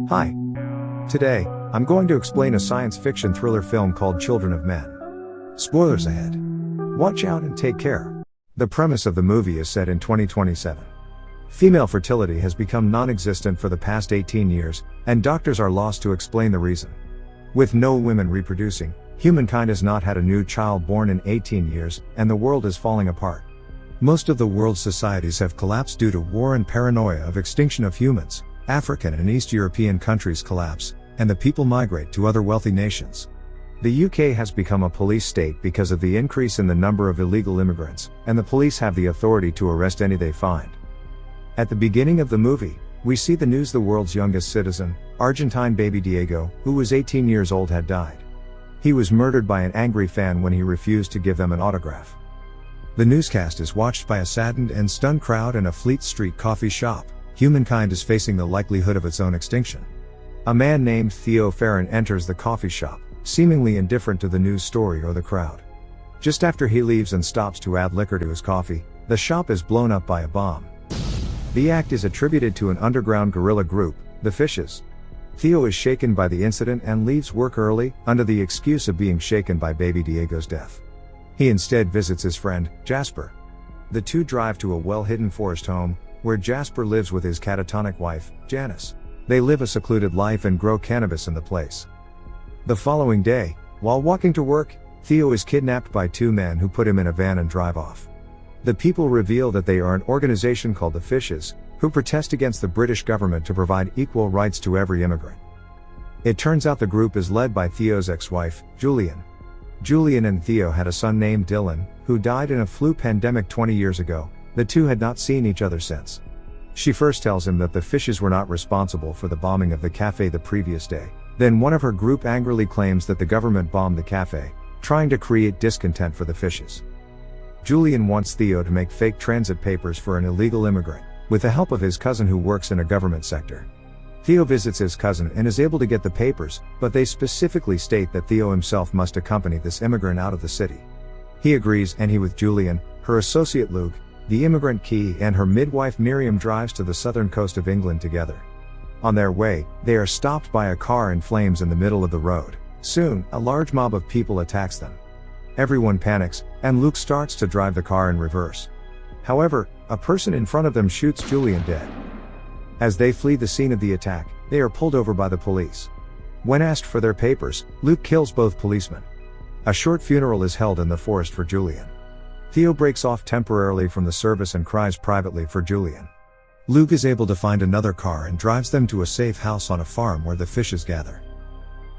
Hi. Today, I'm going to explain a science fiction thriller film called Children of Men. Spoilers ahead. Watch out and take care. The premise of the movie is set in 2027. Female fertility has become non-existent for the past 18 years, and doctors are lost to explain the reason. With no women reproducing, humankind has not had a new child born in 18 years, and the world is falling apart. Most of the world's societies have collapsed due to war and paranoia of extinction of humans. African and East European countries collapse, and the people migrate to other wealthy nations. The UK has become a police state because of the increase in the number of illegal immigrants, and the police have the authority to arrest any they find. At the beginning of the movie, we see the news the world's youngest citizen, Argentine baby Diego, who was 18 years old, had died. He was murdered by an angry fan when he refused to give them an autograph. The newscast is watched by a saddened and stunned crowd in a Fleet Street coffee shop. Humankind is facing the likelihood of its own extinction. A man named Theo Farron enters the coffee shop, seemingly indifferent to the news story or the crowd. Just after he leaves and stops to add liquor to his coffee, the shop is blown up by a bomb. The act is attributed to an underground guerrilla group, the Fishes. Theo is shaken by the incident and leaves work early, under the excuse of being shaken by baby Diego's death. He instead visits his friend, Jasper. The two drive to a well-hidden forest home, where Jasper lives with his catatonic wife, Janice. They live a secluded life and grow cannabis in the place. The following day, while walking to work, Theo is kidnapped by two men who put him in a van and drive off. The people reveal that they are an organization called the Fishes, who protest against the British government to provide equal rights to every immigrant. It turns out the group is led by Theo's ex-wife, Julian. Julian and Theo had a son named Dylan, who died in a flu pandemic 20 years ago. The two had not seen each other since. She first tells him that the Fishes were not responsible for the bombing of the cafe the previous day. Then one of her group angrily claims that the government bombed the cafe, trying to create discontent for the Fishes. Julian wants Theo to make fake transit papers for an illegal immigrant, with the help of his cousin who works in a government sector. Theo visits his cousin and is able to get the papers, but they specifically state that Theo himself must accompany this immigrant out of the city. He agrees, and he with Julian, her associate Luke, the immigrant Key, and her midwife Miriam drives to the southern coast of England together. On their way, they are stopped by a car in flames in the middle of the road. Soon, a large mob of people attacks them. Everyone panics, and Luke starts to drive the car in reverse. However, a person in front of them shoots Julian dead. As they flee the scene of the attack, they are pulled over by the police. When asked for their papers, Luke kills both policemen. A short funeral is held in the forest for Julian. Theo breaks off temporarily from the service and cries privately for Julian. Luke is able to find another car and drives them to a safe house on a farm where the Fishes gather.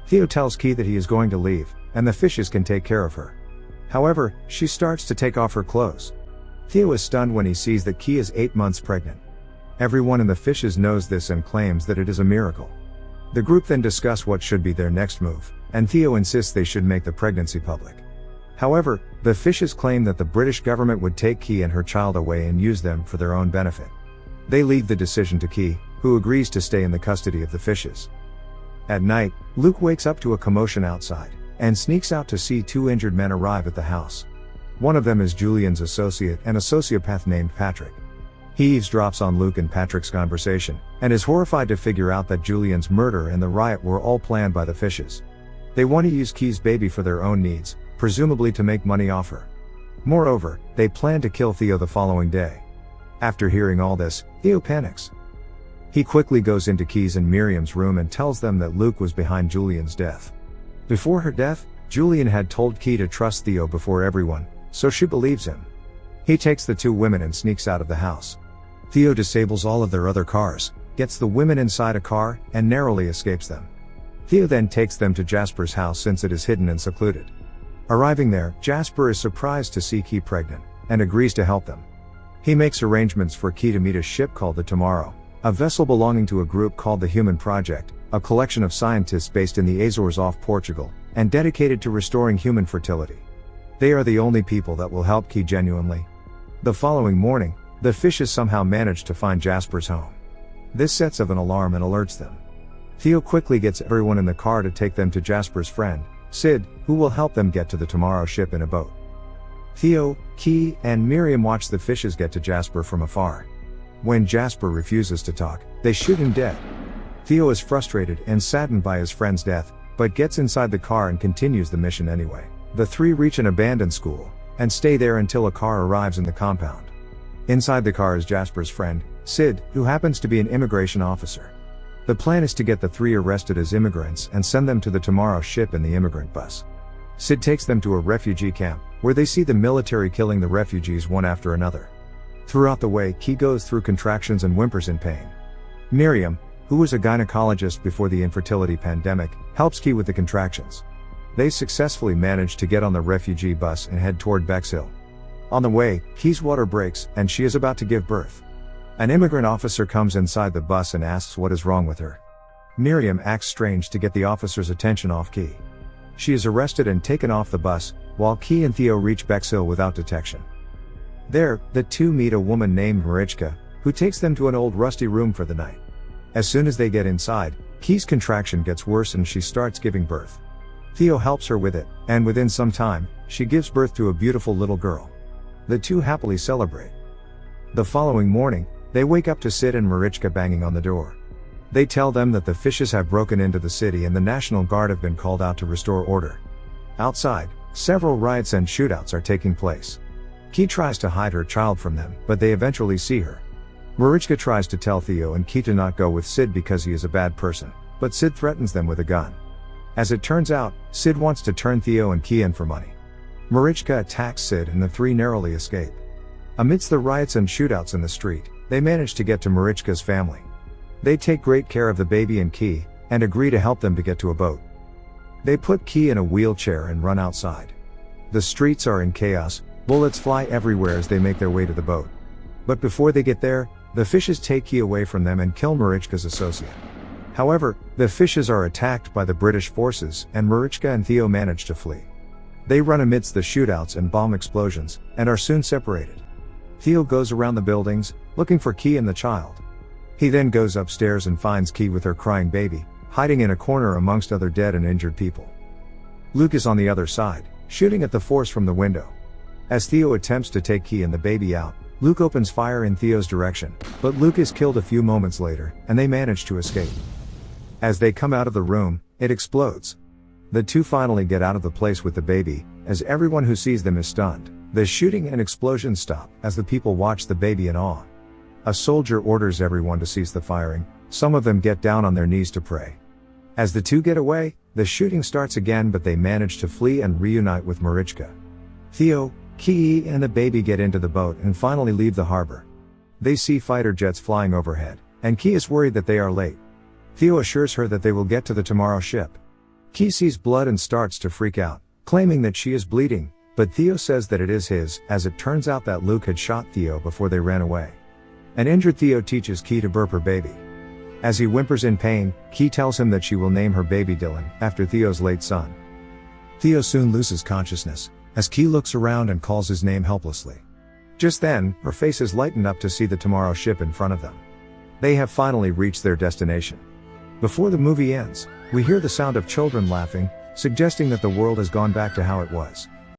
Theo tells Key that he is going to leave, and the Fishes can take care of her. However, she starts to take off her clothes. Theo is stunned when he sees that Key is 8 months pregnant. Everyone in the Fishes knows this and claims that it is a miracle. The group then discuss what should be their next move, and Theo insists they should make the pregnancy public. However, the Fishes claim that the British government would take Key and her child away and use them for their own benefit. They leave the decision to Key, who agrees to stay in the custody of the Fishes. At night, Luke wakes up to a commotion outside, and sneaks out to see two injured men arrive at the house. One of them is Julian's associate and a sociopath named Patrick. He eavesdrops on Luke and Patrick's conversation, and is horrified to figure out that Julian's murder and the riot were all planned by the Fishes. They want to use Key's baby for their own needs, presumably to make money off her. Moreover, they plan to kill Theo the following day. After hearing all this, Theo panics. He quickly goes into Key's and Miriam's room and tells them that Luke was behind Julian's death. Before her death, Julian had told Key to trust Theo before everyone, so she believes him. He takes the two women and sneaks out of the house. Theo disables all of their other cars, gets the women inside a car, and narrowly escapes them. Theo then takes them to Jasper's house since it is hidden and secluded. Arriving there, Jasper is surprised to see Key pregnant, and agrees to help them. He makes arrangements for Key to meet a ship called the Tomorrow, a vessel belonging to a group called the Human Project, a collection of scientists based in the Azores off Portugal, and dedicated to restoring human fertility. They are the only people that will help Key genuinely. The following morning, the Fishes somehow manage to find Jasper's home. This sets off an alarm and alerts them. Theo quickly gets everyone in the car to take them to Jasper's friend, Sid, who will help them get to the Tomorrow ship in a boat. Theo, Key, and Miriam watch the Fishes get to Jasper from afar. When Jasper refuses to talk, they shoot him dead. Theo is frustrated and saddened by his friend's death, but gets inside the car and continues the mission anyway. The three reach an abandoned school, and stay there until a car arrives in the compound. Inside the car is Jasper's friend, Sid, who happens to be an immigration officer. The plan is to get the three arrested as immigrants and send them to the Tomorrow ship in the immigrant bus. Sid takes them to a refugee camp, where they see the military killing the refugees one after another. Throughout the way, Key goes through contractions and whimpers in pain. Miriam, who was a gynecologist before the infertility pandemic, helps Key with the contractions. They successfully manage to get on the refugee bus and head toward Bexhill. On the way, Key's water breaks and she is about to give birth. An immigrant officer comes inside the bus and asks what is wrong with her. Miriam acts strange to get the officer's attention off Key. She is arrested and taken off the bus, while Key and Theo reach Bexhill without detection. There, the two meet a woman named Marichka, who takes them to an old rusty room for the night. As soon as they get inside, Key's contraction gets worse and she starts giving birth. Theo helps her with it, and within some time, she gives birth to a beautiful little girl. The two happily celebrate. The following morning, they wake up to Sid and Marichka banging on the door. They tell them that the fishes have broken into the city and the National Guard have been called out to restore order. Outside, several riots and shootouts are taking place. Key tries to hide her child from them, but they eventually see her. Marichka tries to tell Theo and Key to not go with Sid because he is a bad person, but Sid threatens them with a gun. As it turns out, Sid wants to turn Theo and Key in for money. Marichka attacks Sid and the three narrowly escape. Amidst the riots and shootouts in the street, they manage to get to Marichka's family. They take great care of the baby and Key, and agree to help them to get to a boat. They put Key in a wheelchair and run outside. The streets are in chaos, bullets fly everywhere as they make their way to the boat. But before they get there, the fishes take Key away from them and kill Marichka's associate. However, the fishes are attacked by the British forces and Marichka and Theo manage to flee. They run amidst the shootouts and bomb explosions, and are soon separated. Theo goes around the buildings, looking for Key and the child. He then goes upstairs and finds Key with her crying baby, hiding in a corner amongst other dead and injured people. Luke is on the other side, shooting at the force from the window. As Theo attempts to take Key and the baby out, Luke opens fire in Theo's direction, but Luke is killed a few moments later, and they manage to escape. As they come out of the room, it explodes. The two finally get out of the place with the baby, as everyone who sees them is stunned. The shooting and explosions stop, as the people watch the baby in awe. A soldier orders everyone to cease the firing. Some of them get down on their knees to pray. As the two get away, the shooting starts again, but they manage to flee and reunite with Marichka. Theo, Key and the baby get into the boat and finally leave the harbor. They see fighter jets flying overhead, and Key is worried that they are late. Theo assures her that they will get to the Tomorrow ship. Key sees blood and starts to freak out, claiming that she is bleeding, but Theo says that it is his, as it turns out that Luke had shot Theo before they ran away. An injured Theo teaches Key to burp her baby. As he whimpers in pain, Key tells him that she will name her baby Dylan, after Theo's late son. Theo soon loses consciousness, as Key looks around and calls his name helplessly. Just then, her face is lightened up to see the Tomorrow ship in front of them. They have finally reached their destination. Before the movie ends, we hear the sound of children laughing, suggesting that the world has gone back to how it was.